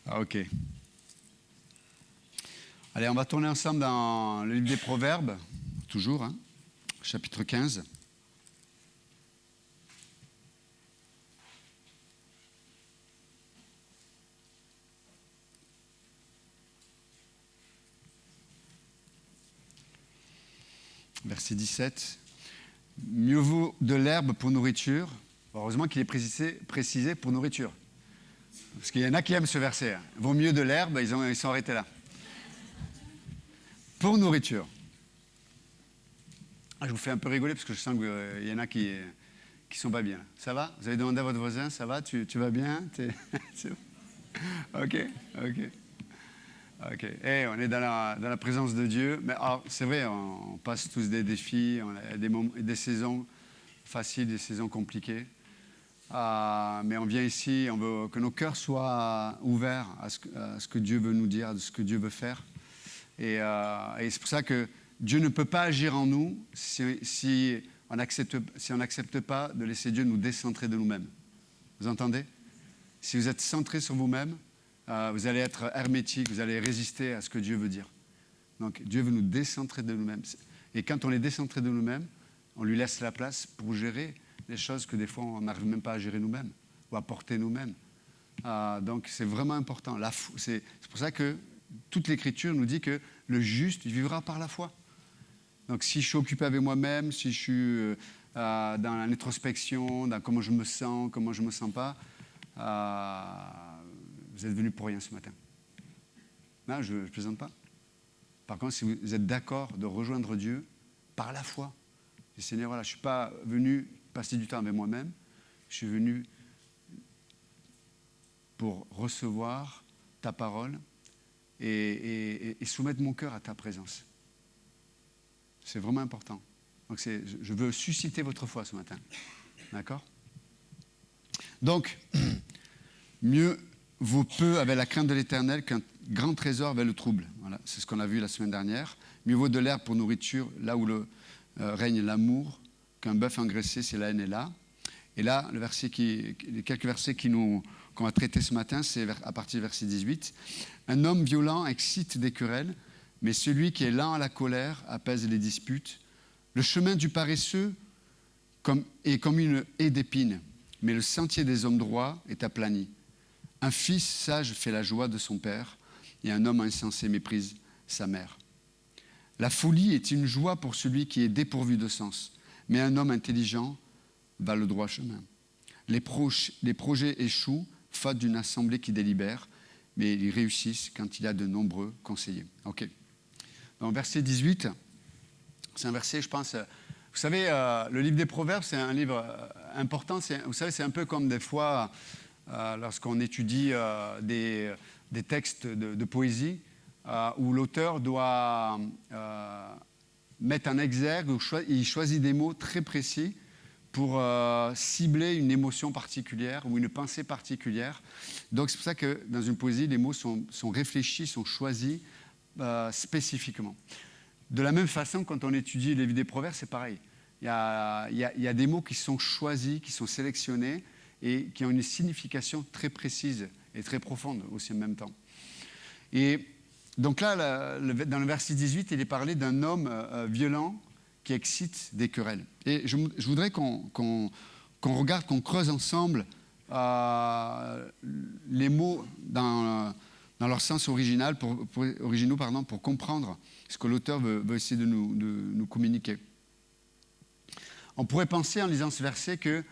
Ah, ok. Allez, on va tourner ensemble dans le livre des Proverbes, toujours, hein, chapitre 15. Verset 17. Mieux vaut de l'herbe pour nourriture. Heureusement qu'il est précisé pour nourriture. Parce qu'il y en a qui aiment ce verset. Vaut mieux de l'herbe, ils sont arrêtés là. Pour nourriture. Ah, je vous fais un peu rigoler parce que je sens qu'il y en a qui sont pas bien. Ça va? Vous avez demandé à votre voisin, ça va? Tu vas bien? Ok. Hey, on est dans la présence de Dieu. Mais c'est vrai, on passe tous des défis, on a des saisons faciles, des saisons compliquées. Mais on vient ici, on veut que nos cœurs soient ouverts à ce que Dieu veut nous dire, à ce que Dieu veut faire. Et c'est pour ça que Dieu ne peut pas agir en nous si on n'accepte pas de laisser Dieu nous décentrer de nous-mêmes. Vous entendez? Si vous êtes centré sur vous-même, vous allez être hermétique, vous allez résister à ce que Dieu veut dire. Donc Dieu veut nous décentrer de nous-mêmes. Et quand on est décentré de nous-mêmes, on lui laisse la place pour gérer les choses que des fois on n'arrive même pas à gérer nous-mêmes ou à porter nous-mêmes. Donc c'est vraiment important. C'est pour ça que toute l'Écriture nous dit que le juste vivra par la foi. Donc si je suis occupé avec moi-même, si je suis dans l'introspection, dans comment je me sens pas, vous êtes venus pour rien ce matin. Non, je ne plaisante pas. Par contre, si vous êtes d'accord de rejoindre Dieu par la foi, et Seigneur, voilà, je ne suis pas venu passer du temps avec moi-même, je suis venu pour recevoir ta parole et soumettre mon cœur à ta présence. C'est vraiment important. Donc je veux susciter votre foi ce matin. D'accord? Donc, mieux vaut peu avec la crainte de l'Éternel qu'un grand trésor avec le trouble. Voilà, c'est ce qu'on a vu la semaine dernière. Mieux vaut de l'herbe pour nourriture, là où règne l'amour, qu'un bœuf engraissé, c'est la haine est là. Et là, les quelques versets qu'on va traiter ce matin, c'est à partir du verset 18. Un homme violent excite des querelles, mais celui qui est lent à la colère apaise les disputes. Le chemin du paresseux est comme une haie d'épines, mais le sentier des hommes droits est aplani. Un fils sage fait la joie de son père, et un homme insensé méprise sa mère. La folie est une joie pour celui qui est dépourvu de sens, mais un homme intelligent va le droit chemin. Les projets échouent, faute d'une assemblée qui délibère, mais ils réussissent quand il y a de nombreux conseillers. Ok. Donc, verset 18, c'est un verset, je pense... Vous savez, le livre des Proverbes, c'est un livre important. Vous savez, c'est un peu comme des fois, lorsqu'on étudie des textes de poésie, où l'auteur doit mettre en exergue, il choisit des mots très précis pour cibler une émotion particulière ou une pensée particulière. Donc c'est pour ça que dans une poésie, les mots sont réfléchis, sont choisis spécifiquement. De la même façon, quand on étudie les livres des Proverbes, c'est pareil. Il y a des mots qui sont choisis, qui sont sélectionnés et qui ont une signification très précise et très profonde aussi en même temps. Et donc là, dans le verset 18, il est parlé d'un homme violent qui excite des querelles. Et je voudrais qu'on regarde, qu'on creuse ensemble les mots dans leur sens originaux, pour comprendre ce que l'auteur veut essayer de nous communiquer. On pourrait penser en lisant ce verset que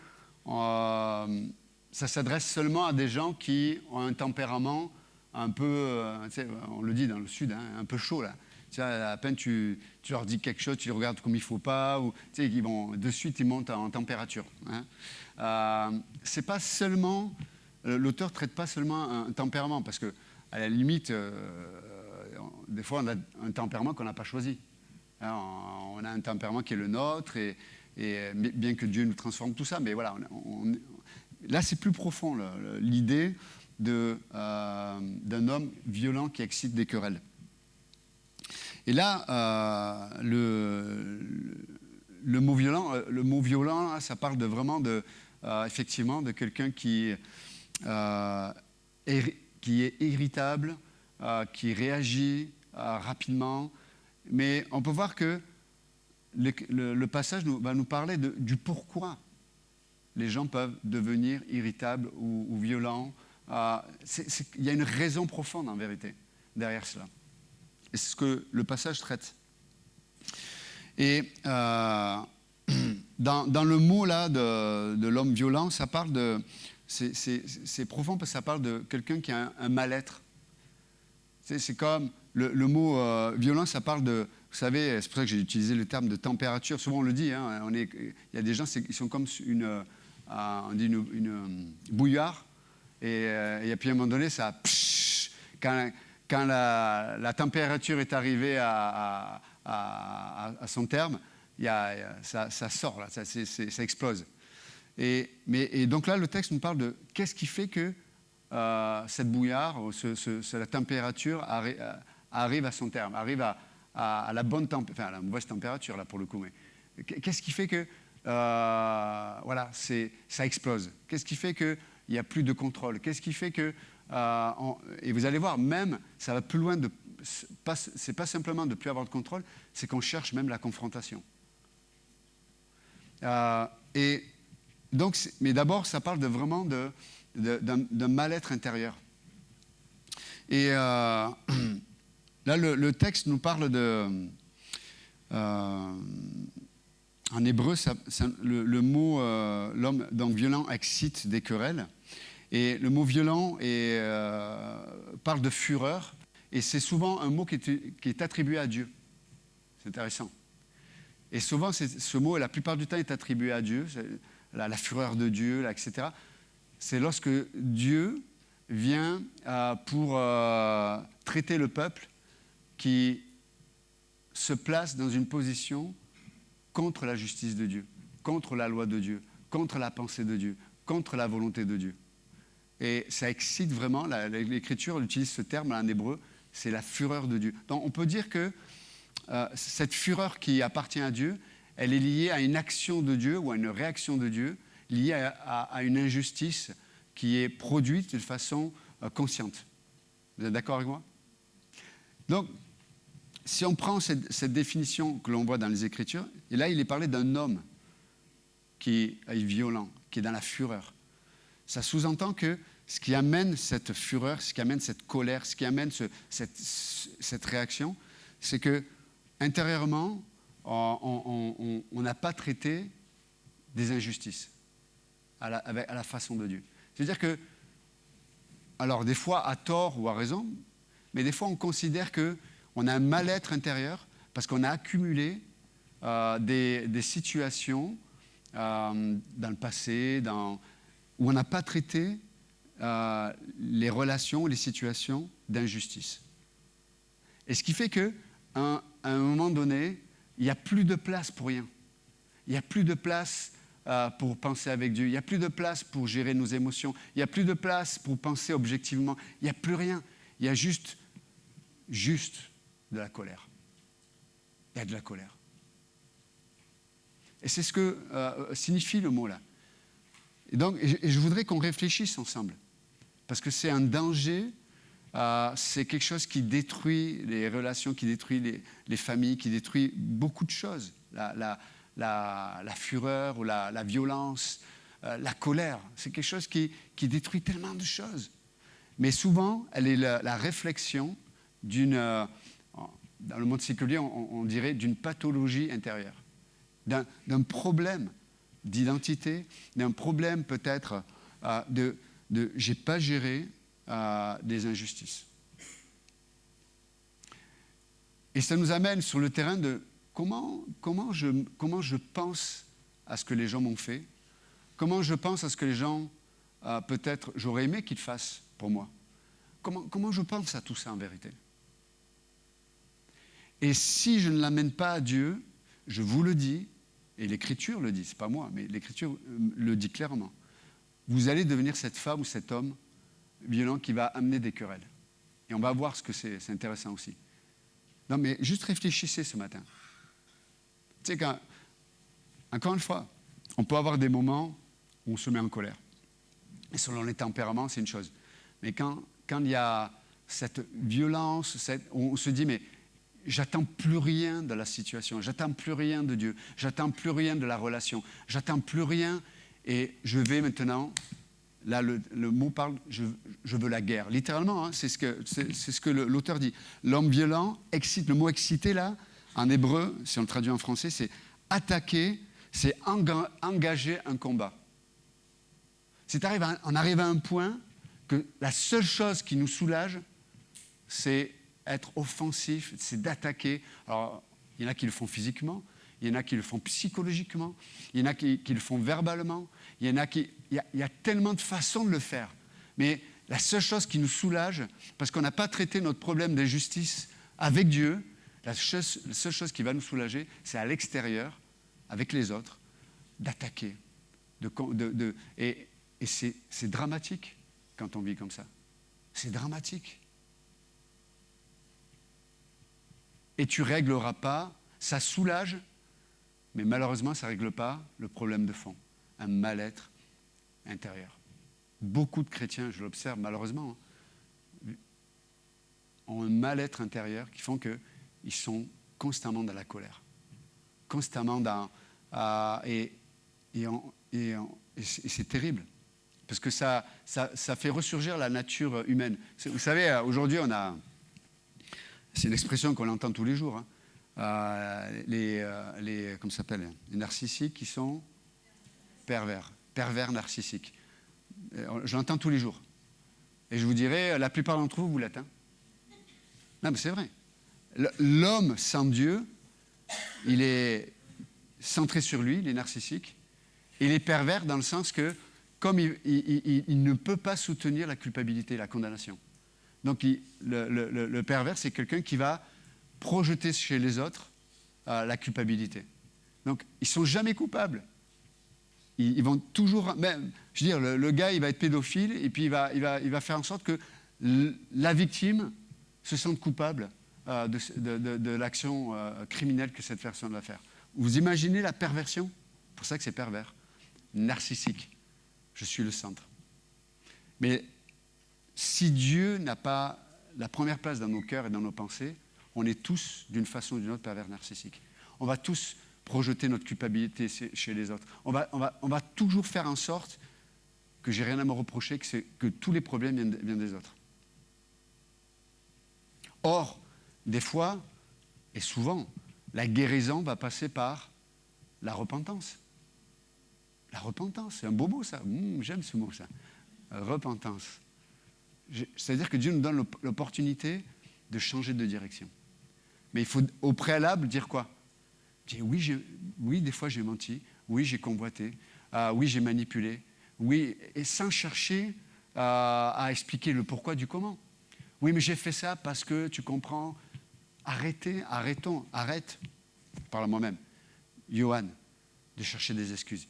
ça s'adresse seulement à des gens qui ont un tempérament un peu, on le dit dans le sud, hein, un peu chaud là. À peine tu leur dis quelque chose, tu les regardes comme il ne faut pas, ou de suite ils montent en température. Hein. C'est pas seulement, l'auteur ne traite pas seulement un tempérament, parce que à la limite, des fois on a un tempérament qu'on n'a pas choisi. Hein, on a un tempérament qui est le nôtre, et bien que Dieu nous transforme tout ça, mais voilà, là c'est plus profond, l'idée d'un homme violent qui excite des querelles. Et là, le mot violent, ça parle effectivement de quelqu'un qui est qui est irritable, qui réagit rapidement. Mais on peut voir que le passage va nous parler du pourquoi les gens peuvent devenir irritables ou violents. Il y a une raison profonde, en vérité, derrière cela. Et c'est ce que le passage traite. Et dans le mot là de l'homme violent, ça parle de... C'est profond parce que ça parle de quelqu'un qui a un mal-être. C'est comme le mot violent, ça parle de... Vous savez, c'est pour ça que j'ai utilisé le terme de température. Souvent on le dit, hein, il y a des gens, ils sont comme une bouillarde. Et puis à un moment donné, ça... Quand la température est arrivée à son terme, ça sort, là, ça explose. Et donc là, le texte nous parle de qu'est-ce qui fait que cette bouillarde, la température arrive à son terme, arrive à la bonne température, enfin à la mauvaise température là pour le coup. Mais qu'est-ce qui fait que voilà, ça explose? Qu'est-ce qui fait qu'il n'y a plus de contrôle? Qu'est-ce qui fait que et vous allez voir, même ça va plus loin c'est pas simplement de ne plus avoir de contrôle, c'est qu'on cherche même la confrontation. Et donc, mais d'abord, ça parle vraiment d'un mal-être intérieur. Et là, le texte nous parle de... en hébreu, le mot l'homme donc violent excite des querelles. Et le mot violent parle de fureur. Et c'est souvent un mot qui est attribué à Dieu. C'est intéressant. Et souvent, ce mot, la plupart du temps, est attribué à Dieu. La fureur de Dieu, etc. C'est lorsque Dieu vient pour traiter le peuple qui se place dans une position contre la justice de Dieu, contre la loi de Dieu, contre la pensée de Dieu, contre la volonté de Dieu. Et ça excite vraiment, l'Écriture utilise ce terme en hébreu, c'est la fureur de Dieu. Donc on peut dire que cette fureur qui appartient à Dieu, elle est liée à une action de Dieu ou à une réaction de Dieu, liée à une injustice qui est produite de façon consciente. Vous êtes d'accord avec moi? Donc, si on prend cette définition que l'on voit dans les Écritures, et là il est parlé d'un homme qui est violent, qui est dans la fureur. Ça sous-entend que ce qui amène cette fureur, ce qui amène cette colère, ce qui amène cette réaction, c'est que intérieurement, on n'a pas traité des injustices à la façon de Dieu. C'est-à-dire que, alors des fois à tort ou à raison, mais des fois on considère qu'on a un mal-être intérieur parce qu'on a accumulé des situations dans le passé, où on n'a pas traité les relations, les situations d'injustice. Et ce qui fait qu'à un moment donné, il n'y a plus de place pour rien. Il n'y a plus de place pour penser avec Dieu. Il n'y a plus de place pour gérer nos émotions. Il n'y a plus de place pour penser objectivement. Il n'y a plus rien. Il y a juste de la colère. Il y a de la colère. Et c'est ce que signifie le mot là. Et donc, je voudrais qu'on réfléchisse ensemble. Parce que c'est un danger, c'est quelque chose qui détruit les relations, qui détruit les familles, qui détruit beaucoup de choses. La fureur ou la violence, la colère, c'est quelque chose qui détruit tellement de choses. Mais souvent, elle est la réflexion dans le monde séculier, on dirait d'une pathologie intérieure, d'un problème d'identité, d'un problème peut-être de j'ai pas géré des injustices. Et ça nous amène sur le terrain de comment je pense à ce que les gens m'ont fait, comment je pense à ce que les gens, peut-être, j'aurais aimé qu'ils fassent pour moi. Comment je pense à tout ça en vérité? Et si je ne l'amène pas à Dieu, je vous le dis, et l'Écriture le dit, c'est pas moi, mais l'Écriture le dit clairement, vous allez devenir cette femme ou cet homme violent qui va amener des querelles. Et on va voir ce que c'est intéressant aussi. Non, mais juste réfléchissez ce matin. Tu sais, encore une fois, on peut avoir des moments où on se met en colère. Et selon les tempéraments, c'est une chose. Mais quand quand il y a cette violence, on se dit, mais j'attends plus rien de la situation, j'attends plus rien de Dieu, j'attends plus rien de la relation, j'attends plus rien, et je vais maintenant, là le mot parle, je veux la guerre. Littéralement, hein, c'est ce que l'auteur dit. L'homme violent excite, le mot exciter là, en hébreu, si on le traduit en français, c'est attaquer, c'est engager un combat. On arrive à un point que la seule chose qui nous soulage, c'est être offensif, c'est d'attaquer. Alors, il y en a qui le font physiquement, il y en a qui le font psychologiquement, il y en a qui le font verbalement, il y a tellement de façons de le faire. Mais la seule chose qui nous soulage, parce qu'on n'a pas traité notre problème d'injustice avec Dieu, la seule chose qui va nous soulager, c'est à l'extérieur, avec les autres, d'attaquer. Et c'est dramatique quand on vit comme ça. C'est dramatique. Et tu ne régleras pas, ça soulage, mais malheureusement, ça ne règle pas le problème de fond, un mal-être intérieur. Beaucoup de chrétiens, je l'observe malheureusement, ont un mal-être intérieur qui font qu'ils sont constamment dans la colère, constamment dans... et c'est terrible, parce que ça fait ressurgir la nature humaine. Vous savez, aujourd'hui, c'est une expression qu'on entend tous les jours, hein. Comment ça s'appelle, les narcissiques qui sont pervers narcissiques. Je l'entends tous les jours. Et je vous dirais, la plupart d'entre vous l'êtes. Hein. Non, mais c'est vrai. L'homme sans Dieu, il est centré sur lui, il est narcissique. Il est pervers dans le sens que, comme il ne peut pas soutenir la culpabilité, la condamnation. Donc, le pervers, c'est quelqu'un qui va projeter chez les autres la culpabilité. Donc, ils ne sont jamais coupables. Ils vont toujours... Même, je veux dire, le gars, il va être pédophile et puis il va faire en sorte que la victime se sente coupable de l'action criminelle que cette personne va faire. Vous imaginez la perversion ? C'est pour ça que c'est pervers. Narcissique. Je suis le centre. Mais si Dieu n'a pas la première place dans nos cœurs et dans nos pensées, on est tous, d'une façon ou d'une autre, pervers narcissiques. On va tous projeter notre culpabilité chez les autres. On va toujours faire en sorte que j'ai rien à me reprocher, que tous les problèmes viennent des autres. Or, des fois, et souvent, la guérison va passer par la repentance. La repentance, c'est un beau mot ça. J'aime ce mot ça. Repentance. C'est-à-dire que Dieu nous donne l'opportunité de changer de direction. Mais il faut au préalable dire quoi ? Dire oui, des fois j'ai menti, oui, j'ai convoité, oui, j'ai manipulé, oui, et sans chercher à expliquer le pourquoi du comment. Oui, mais j'ai fait ça parce que, tu comprends, arrête, parle à moi-même, Johan, de chercher des excuses.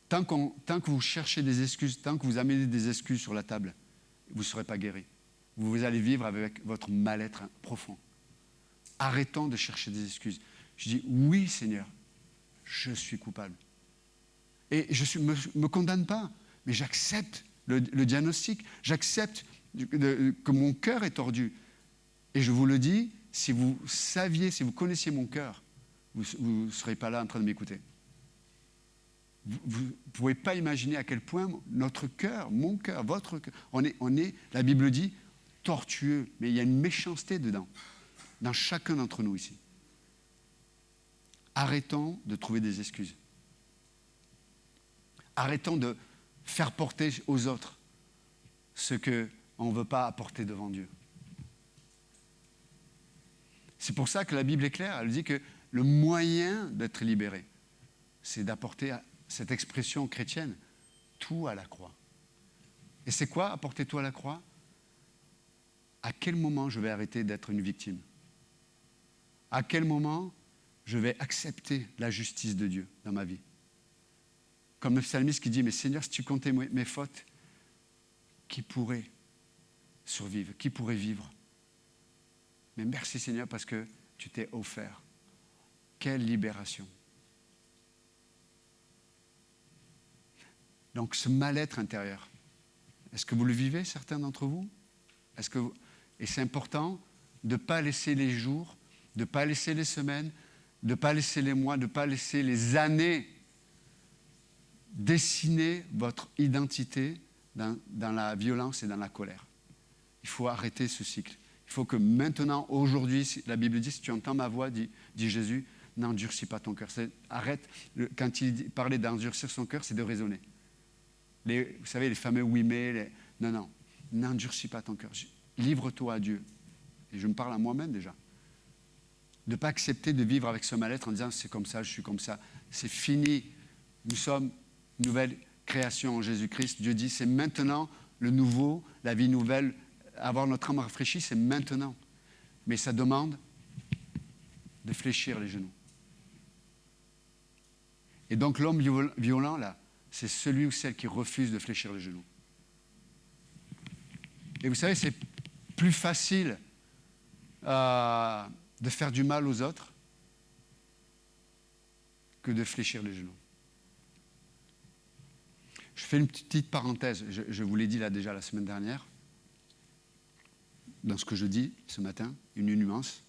Tant que vous cherchez des excuses, tant que vous amenez des excuses sur la table, vous ne serez pas guéri. Vous allez vivre avec votre mal-être profond. Arrêtons de chercher des excuses. Je dis, oui Seigneur, je suis coupable. Et je ne me condamne pas, mais j'accepte le diagnostic. J'accepte que mon cœur est tordu. Et je vous le dis, si vous connaissiez mon cœur, vous ne serez pas là en train de m'écouter. Vous ne pouvez pas imaginer à quel point notre cœur, mon cœur, votre cœur, on est, la Bible dit, tortueux, mais il y a une méchanceté dedans, dans chacun d'entre nous ici. Arrêtons de trouver des excuses. Arrêtons de faire porter aux autres ce qu'on ne veut pas apporter devant Dieu. C'est pour ça que la Bible est claire, elle dit que le moyen d'être libéré, c'est d'apporter cette expression chrétienne, tout à la croix. Et c'est quoi apporter tout à la croix ? À quel moment je vais arrêter d'être une victime ? À quel moment je vais accepter la justice de Dieu dans ma vie ? Comme le psalmiste qui dit, mais Seigneur, si tu comptais mes fautes, qui pourrait survivre ? Qui pourrait vivre ? Mais merci Seigneur parce que tu t'es offert. Quelle libération ! Donc ce mal-être intérieur, est-ce que vous le vivez, certains d'entre vous? Et c'est important de ne pas laisser les jours, de ne pas laisser les semaines, de ne pas laisser les mois, de ne pas laisser les années dessiner votre identité dans la violence et dans la colère. Il faut arrêter ce cycle. Il faut que maintenant, aujourd'hui, la Bible dit, si tu entends ma voix, dit Jésus, n'endurcis pas ton cœur. Arrête, quand il parlait d'endurcir son cœur, c'est de raisonner. Vous savez, les fameux oui mais, non, n'endurcis pas ton cœur. Livre-toi à Dieu. Et je me parle à moi-même déjà. De ne pas accepter de vivre avec ce mal-être en disant, c'est comme ça, je suis comme ça. C'est fini. Nous sommes une nouvelle création en Jésus-Christ. Dieu dit, c'est maintenant le nouveau, la vie nouvelle. Avoir notre âme rafraîchie, c'est maintenant. Mais ça demande de fléchir les genoux. Et donc l'homme violent, là, c'est celui ou celle qui refuse de fléchir les genoux. Et vous savez, c'est plus facile de faire du mal aux autres que de fléchir les genoux. Je fais une petite parenthèse, je vous l'ai dit là déjà la semaine dernière, dans ce que je dis ce matin, une nuance.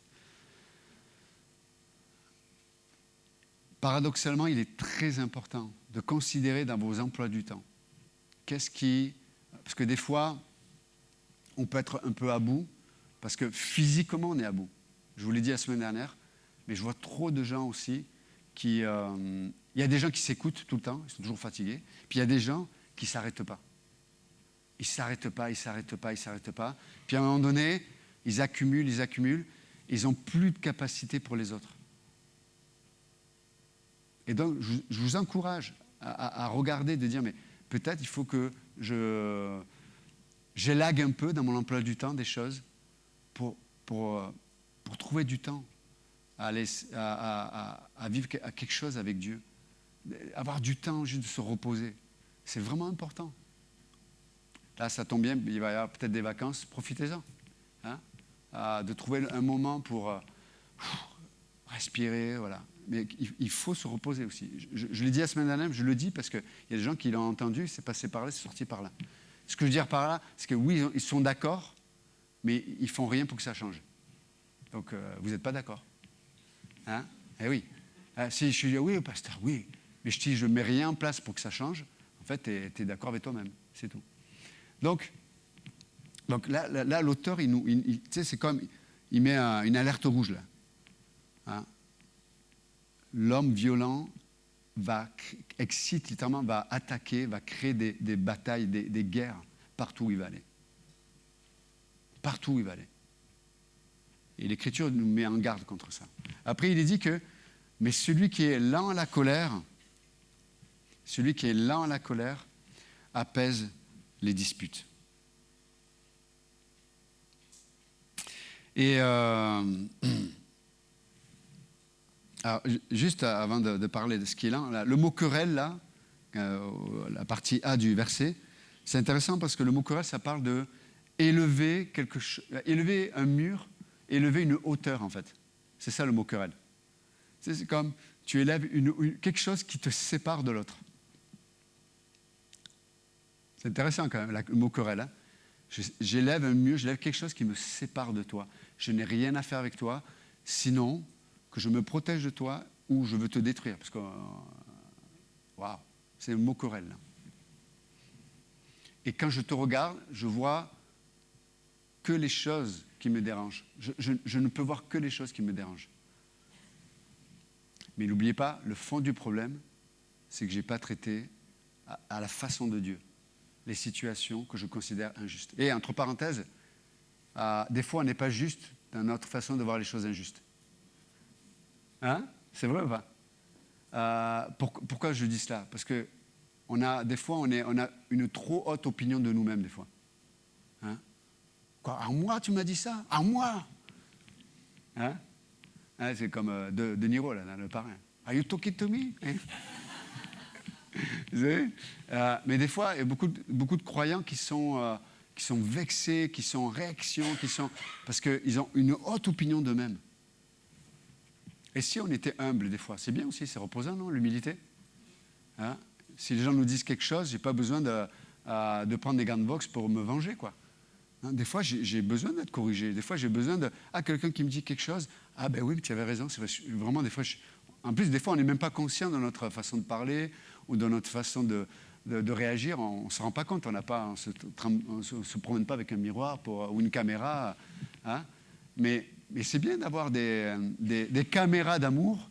Paradoxalement, il est très important de considérer dans vos emplois du temps, parce que des fois, on peut être un peu à bout, parce que physiquement, on est à bout. Je vous l'ai dit la semaine dernière, mais je vois trop de gens aussi il y a des gens qui s'écoutent tout le temps, ils sont toujours fatigués, puis il y a des gens qui ne s'arrêtent pas. Ils ne s'arrêtent pas. Puis à un moment donné, ils accumulent, ils n'ont plus de capacité pour les autres. Et donc, je vous encourage à regarder, de dire, mais peut-être il faut que j'élague un peu dans mon emploi du temps des choses pour trouver du temps à vivre quelque chose avec Dieu. Avoir du temps juste de se reposer. C'est vraiment important. Là, ça tombe bien, il va y avoir peut-être des vacances, profitez-en. Hein, de trouver un moment pour respirer, voilà. Mais il faut se reposer aussi. Je l'ai dit la semaine dernière, je le dis parce qu'il y a des gens qui l'ont entendu, c'est passé par là, c'est sorti par là. Ce que je veux dire par là, c'est que oui, ils sont d'accord, mais ils ne font rien pour que ça change. Donc, vous n'êtes pas d'accord. Hein? Eh oui. Si je dis oui, pasteur, oui, mais je ne mets rien en place pour que ça change, en fait, tu es d'accord avec toi-même, c'est tout. Donc là l'auteur, c'est comme, il met une alerte rouge là. Hein? L'homme violent excite littéralement, va attaquer, va créer des batailles, des guerres partout où il va aller. Partout où il va aller. Et l'Écriture nous met en garde contre ça. Après, il est dit que, mais celui qui est lent à la colère, apaise les disputes. Et alors, juste avant de parler de ce qui est là, le mot querelle, là, la partie A du verset, c'est intéressant parce que le mot querelle, ça parle de élever un mur, élever une hauteur, en fait. C'est ça le mot querelle. C'est comme tu élèves quelque chose qui te sépare de l'autre. C'est intéressant quand même, le mot querelle. Hein. J'élève un mur, j'élève quelque chose qui me sépare de toi. Je n'ai rien à faire avec toi, sinon que je me protège de toi ou je veux te détruire. Parce que, waouh, c'est le mot querelle. Là. Et quand je te regarde, je vois que les choses qui me dérangent. Je ne peux voir que les choses qui me dérangent. Mais n'oubliez pas, le fond du problème, c'est que je n'ai pas traité à la façon de Dieu les situations que je considère injustes. Et entre parenthèses, des fois, on n'est pas juste dans notre façon de voir les choses injustes. Hein? C'est vrai ou pas? Pourquoi je dis cela? Parce que des fois, on a une trop haute opinion de nous-mêmes, des fois. Hein? Quoi, à moi, tu m'as dit ça? À moi? Hein? Hein, c'est comme De Niro, là, dans Le Parrain. Are you talking to me? Hein? Vous savez, mais des fois, il y a beaucoup de croyants qui sont vexés, qui sont en réaction, parce qu'ils ont une haute opinion d'eux-mêmes. Et si on était humble des fois, c'est bien aussi, c'est reposant, non, l'humilité? Hein? Si les gens nous disent quelque chose, je n'ai pas besoin de prendre des gants de boxe pour me venger, quoi. Hein, des fois, j'ai besoin d'être corrigé. Des fois, j'ai besoin de... Ah, quelqu'un qui me dit quelque chose. Ah, ben oui, mais tu avais raison. C'est vrai, vraiment, des fois... En plus, des fois, on n'est même pas conscient de notre façon de parler ou de notre façon de réagir. On ne se rend pas compte. On ne se promène pas avec un miroir ou une caméra. Hein. Mais c'est bien d'avoir des caméras d'amour,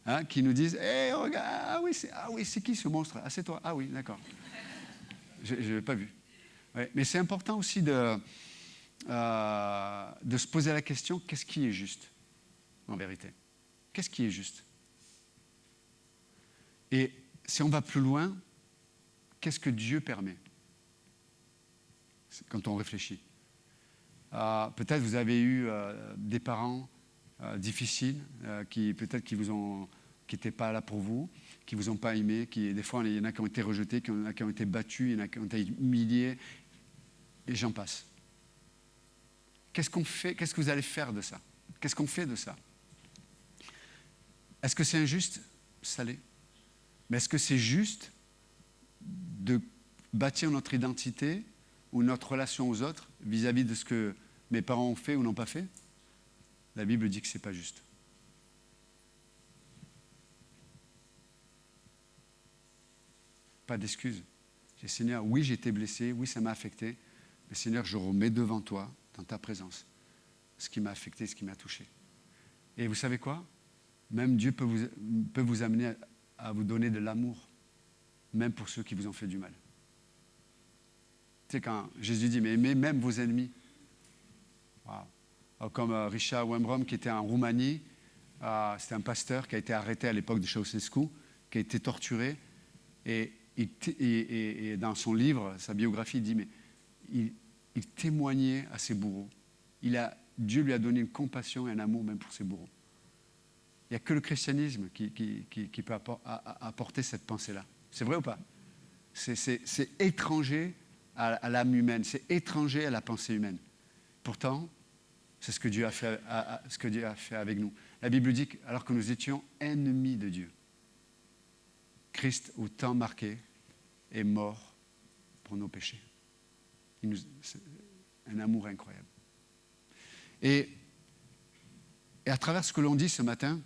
hein, qui nous disent hey, regarde, ah oui, c'est qui ce monstre? Ah, c'est toi. Ah oui, d'accord. Je ne l'ai pas vu. Ouais, mais c'est important aussi de se poser la question, qu'est-ce qui est juste, en vérité? Qu'est-ce qui est juste? Et si on va plus loin, qu'est-ce que Dieu permet? Quand on réfléchit. Peut-être vous avez eu des parents difficiles, qui n'étaient pas là pour vous, qui ne vous ont pas aimé, des fois il y en a qui ont été rejetés, il y en a qui ont été battus, il y en a qui ont été humiliés, et j'en passe. Qu'est-ce qu'on fait? Qu'est-ce que vous allez faire de ça? Qu'est-ce qu'on fait de ça? Est-ce que c'est injuste? Ça l'est. Mais est-ce que c'est juste de bâtir notre identité ou notre relation aux autres vis-à-vis de ce que mes parents ont fait ou n'ont pas fait? La Bible dit que ce n'est pas juste. Pas d'excuses. Seigneur, oui, j'ai été blessé, oui, ça m'a affecté, mais Seigneur, je remets devant toi, dans ta présence, ce qui m'a affecté, ce qui m'a touché. Et vous savez quoi? Même Dieu peut vous amener à vous donner de l'amour, même pour ceux qui vous ont fait du mal. Tu sais, quand Jésus dit, mais aimez même vos ennemis. Wow. Comme Richard Wembrom, qui était en Roumanie, c'était un pasteur qui a été arrêté à l'époque de Ceausescu, qui a été torturé, et dans son livre, sa biographie, il dit, mais il témoignait à ses bourreaux. Dieu lui a donné une compassion et un amour même pour ses bourreaux. Il n'y a que le christianisme qui peut apporter cette pensée-là. C'est vrai ou pas? C'est étranger à l'âme humaine, c'est étranger à la pensée humaine. Pourtant, c'est ce que Dieu a fait avec nous. La Bible dit qu'alors que nous étions ennemis de Dieu, Christ, au temps marqué, est mort pour nos péchés. C'est un amour incroyable. Et à travers ce que l'on dit ce matin,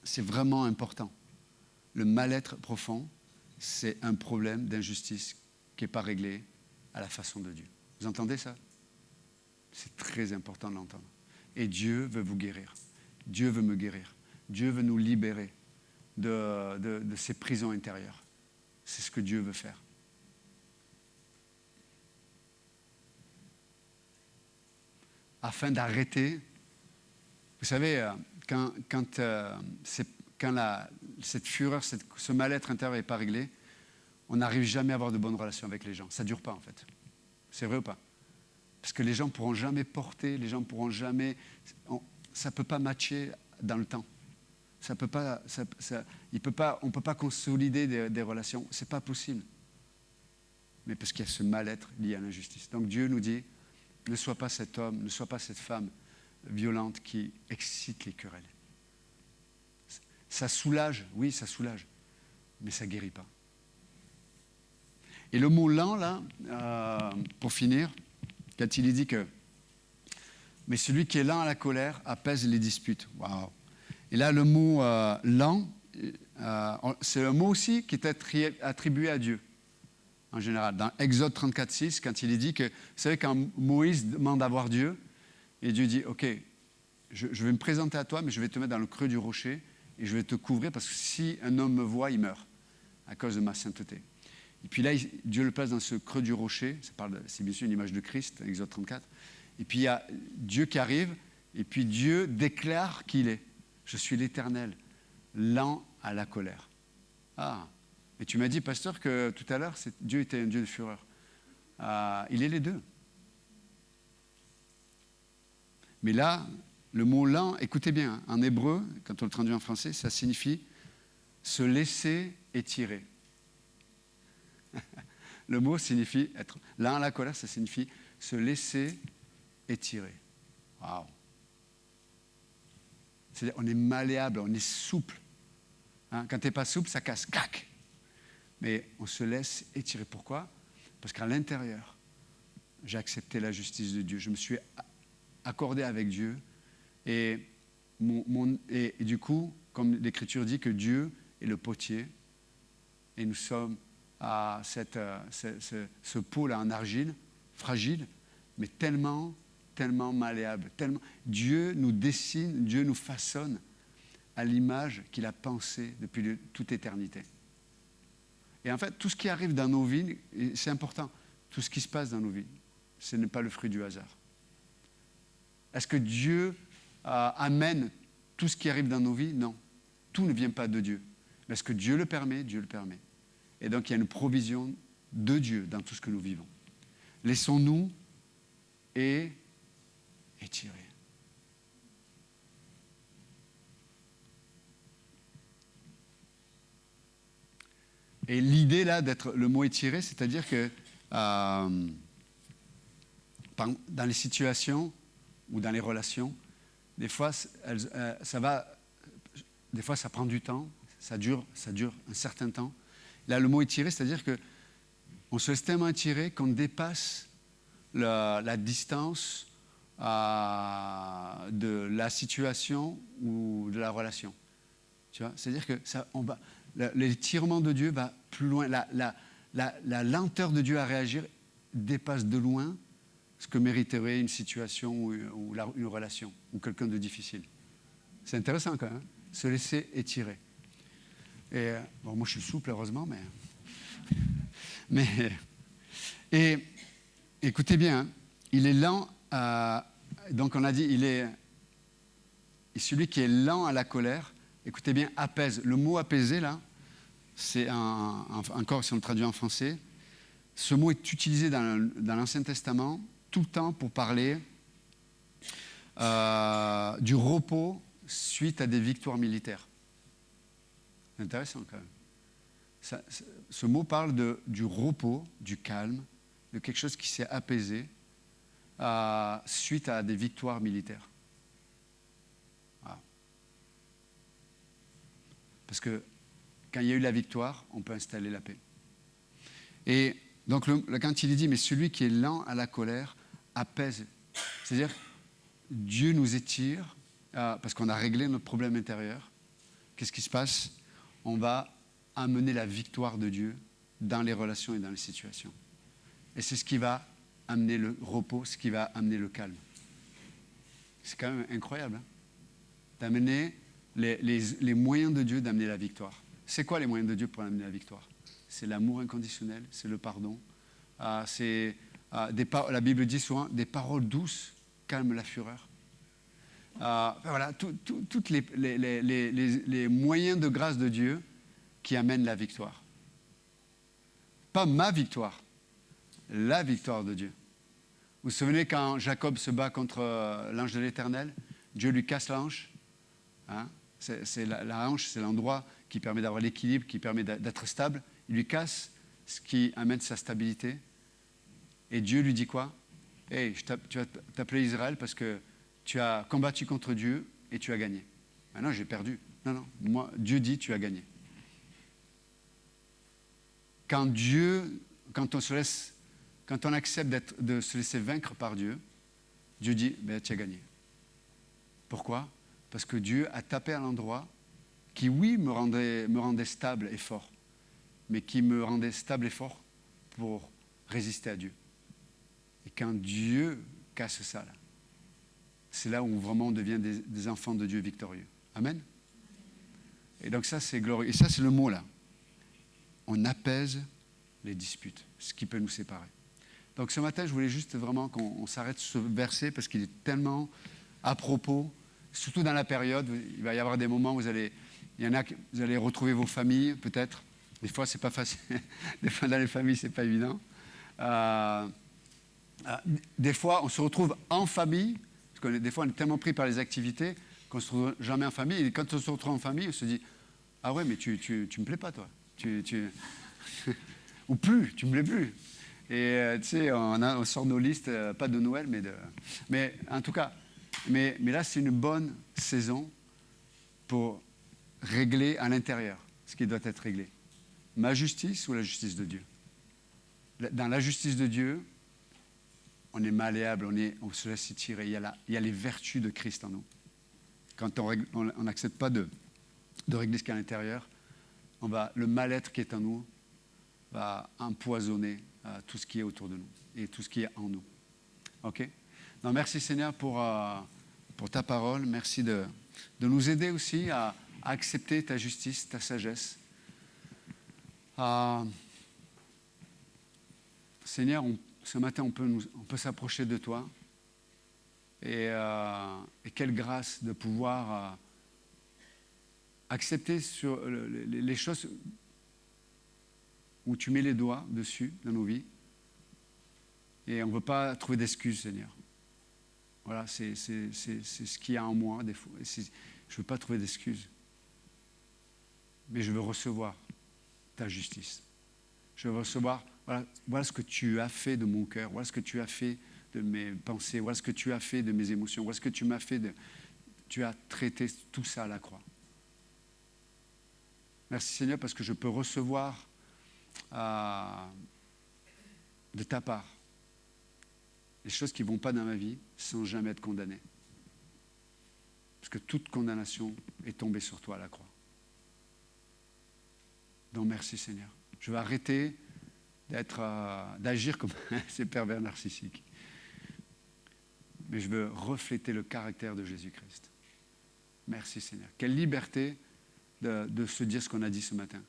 c'est vraiment important. Le mal-être profond, c'est un problème d'injustice qui n'est pas réglé à la façon de Dieu. Vous entendez ça? C'est très important de l'entendre. Et Dieu veut vous guérir. Dieu veut me guérir. Dieu veut nous libérer de ces prisons intérieures. C'est ce que Dieu veut faire. Afin d'arrêter, vous savez, quand cette fureur, ce mal-être intérieur n'est pas réglé, on n'arrive jamais à avoir de bonnes relations avec les gens. Ça ne dure pas, en fait. C'est vrai ou pas? Parce que les gens ne pourront jamais porter, les gens ne pourront jamais... ça ne peut pas matcher dans le temps. On ne peut pas consolider des relations. Ce n'est pas possible. Mais parce qu'il y a ce mal-être lié à l'injustice. Donc Dieu nous dit, ne sois pas cet homme, ne sois pas cette femme violente qui excite les querelles. Ça soulage, oui, ça soulage, mais ça ne guérit pas. Et le mot lent, là, pour finir, quand il est dit que « Mais celui qui est lent à la colère apaise les disputes. » Waouh. Et là, le mot lent, c'est un mot aussi qui est attribué à Dieu, en général. Dans Exode 34:6, quand il est dit que, vous savez, quand Moïse demande à voir Dieu, et Dieu dit « Ok, je vais me présenter à toi, mais je vais te mettre dans le creux du rocher, et je vais te couvrir, parce que si un homme me voit, il meurt, à cause de ma sainteté. » Et puis là, Dieu le place dans ce creux du rocher, c'est bien sûr une image de Christ, Exode 34. Et puis il y a Dieu qui arrive, et puis Dieu déclare qu'il est. Je suis l'Éternel, lent à la colère. Ah, et tu m'as dit, pasteur, que tout à l'heure, Dieu était un Dieu de fureur. Il est les deux. Mais là, le mot lent, écoutez bien, hein, en hébreu, quand on le traduit en français, ça signifie se laisser étirer. Le mot signifie être lent à la colère, ça signifie se laisser étirer. Waouh! C'est-à-dire, on est malléable, on est souple. Hein, quand tu n'es pas souple, ça casse. Clac! mais on se laisse étirer. Pourquoi? Parce qu'à l'intérieur, j'ai accepté la justice de Dieu. Je me suis accordé avec Dieu. Et du coup, comme l'Écriture dit que Dieu est le potier, et nous sommes à ce pot-là en argile, fragile, mais tellement malléable. Dieu nous dessine, Dieu nous façonne à l'image qu'il a pensée depuis toute éternité. Et en fait, tout ce qui arrive dans nos vies, c'est important, tout ce qui se passe dans nos vies, ce n'est pas le fruit du hasard. Est-ce que Dieu amène tout ce qui arrive dans nos vies? Non. Tout ne vient pas de Dieu. Mais est-ce que Dieu le permet? Dieu le permet. Et donc, il y a une provision de Dieu dans tout ce que nous vivons. Laissons-nous étirer. Et l'idée là d'être le mot étiré, c'est-à-dire que dans les situations ou dans les relations, des fois des fois ça prend du temps, ça dure un certain temps. Là, le mot étiré, c'est-à-dire qu'on se laisse tellement étirer qu'on dépasse la distance de la situation ou de la relation. Tu vois? C'est-à-dire que l'étirement de Dieu va plus loin. La lenteur de Dieu à réagir dépasse de loin ce que mériterait une situation ou une relation ou quelqu'un de difficile. C'est intéressant quand même, se laisser étirer. Et bon, moi je suis souple heureusement, et écoutez bien, hein, il est lent donc on a dit celui qui est lent à la colère, écoutez bien, apaise. Le mot apaiser là, c'est encore si on le traduit en français, ce mot est utilisé dans l'Ancien Testament tout le temps pour parler du repos suite à des victoires militaires. C'est intéressant quand même. Ce mot parle du repos, du calme, de quelque chose qui s'est apaisé suite à des victoires militaires. Voilà. Parce que quand il y a eu la victoire, on peut installer la paix. Et donc quand il est dit, mais celui qui est lent à la colère apaise. C'est-à-dire, Dieu nous étire parce qu'on a réglé notre problème intérieur. Qu'est-ce qui se passe? On va amener la victoire de Dieu dans les relations et dans les situations. Et c'est ce qui va amener le repos, ce qui va amener le calme. C'est quand même incroyable, hein? D'amener les moyens de Dieu d'amener la victoire. C'est quoi les moyens de Dieu pour amener la victoire? C'est l'amour inconditionnel, c'est le pardon. La Bible dit souvent, des paroles douces calment la fureur. Voilà, tous les moyens de grâce de Dieu qui amènent la victoire. Pas ma victoire, la victoire de Dieu. Vous vous souvenez quand Jacob se bat contre l'ange de l'Éternel, Dieu lui casse la hanche. Hein? La hanche, c'est l'endroit qui permet d'avoir l'équilibre, qui permet d'être stable. Il lui casse ce qui amène sa stabilité. Et Dieu lui dit quoi? Hey, tu vas t'appeler Israël parce que tu as combattu contre Dieu et tu as gagné. Maintenant, j'ai perdu. Non, moi, Dieu dit tu as gagné. Quand on accepte de se laisser vaincre par Dieu, Dieu dit tu as gagné. Pourquoi? Parce que Dieu a tapé à l'endroit qui, oui, me rendait stable et fort, mais qui me rendait stable et fort pour résister à Dieu. Et quand Dieu casse ça, là, c'est là où vraiment on devient des enfants de Dieu victorieux. Amen. Et donc ça, c'est glorieux. Et ça, c'est le mot là. On apaise les disputes, ce qui peut nous séparer. Donc ce matin, je voulais juste vraiment qu'on s'arrête sur ce verset parce qu'il est tellement à propos, surtout dans la période. Il va y avoir des moments où il y en a que vous allez retrouver vos familles, peut-être. Des fois, c'est pas facile. Des fois, dans les familles, c'est pas évident. Des fois, on se retrouve en famille. Parce que des fois, on est tellement pris par les activités qu'on ne se retrouve jamais en famille. Et quand on se retrouve en famille, on se dit « Ah ouais, mais tu me plais pas, toi. Ou plus, tu me plais plus. » Et tu sais, on sort nos listes, pas de Noël, mais en tout cas, mais là, c'est une bonne saison pour régler à l'intérieur ce qui doit être réglé. ma justice ou la justice de Dieu? Dans la justice de Dieu, on est malléable, on se laisse tirer. Il y a les vertus de Christ en nous. Quand on n'accepte pas de régler ce qu'il y a à l'intérieur, le mal-être qui est en nous va empoisonner tout ce qui est autour de nous et tout ce qui est en nous. OK? Donc, merci Seigneur pour ta parole. Merci de nous aider aussi à accepter ta justice, ta sagesse. Seigneur, ce matin, on peut s'approcher de toi. Et quelle grâce de pouvoir accepter sur les choses où tu mets les doigts dessus dans nos vies. Et on ne veut pas trouver d'excuses, Seigneur. Voilà, c'est ce qu'il y a en moi, des fois. Je ne veux pas trouver d'excuses. Mais je veux recevoir ta justice. Je veux recevoir, voilà ce que tu as fait de mon cœur, voilà ce que tu as fait de mes pensées, voilà ce que tu as fait de mes émotions, voilà ce que tu m'as fait tu as traité tout ça à la croix. Merci Seigneur parce que je peux recevoir de ta part les choses qui ne vont pas dans ma vie sans jamais être condamné. Parce que toute condamnation est tombée sur toi à la croix. Donc merci Seigneur. Je vais arrêter d'agir comme ces pervers narcissiques. Mais je veux refléter le caractère de Jésus-Christ. Merci Seigneur. Quelle liberté de se dire ce qu'on a dit ce matin.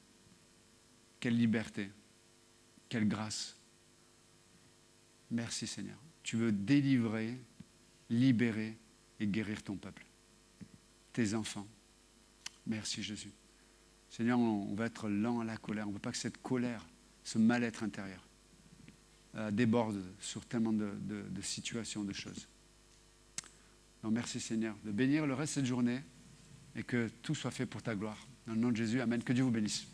Quelle liberté. Quelle grâce. Merci Seigneur. Tu veux délivrer, libérer et guérir ton peuple. Tes enfants. Merci Jésus. Seigneur, on va être lent à la colère. On ne veut pas que cette colère, ce mal-être intérieur, déborde sur tellement de situations, de choses. Donc merci Seigneur de bénir le reste de cette journée et que tout soit fait pour ta gloire. Dans le nom de Jésus, amen. Que Dieu vous bénisse.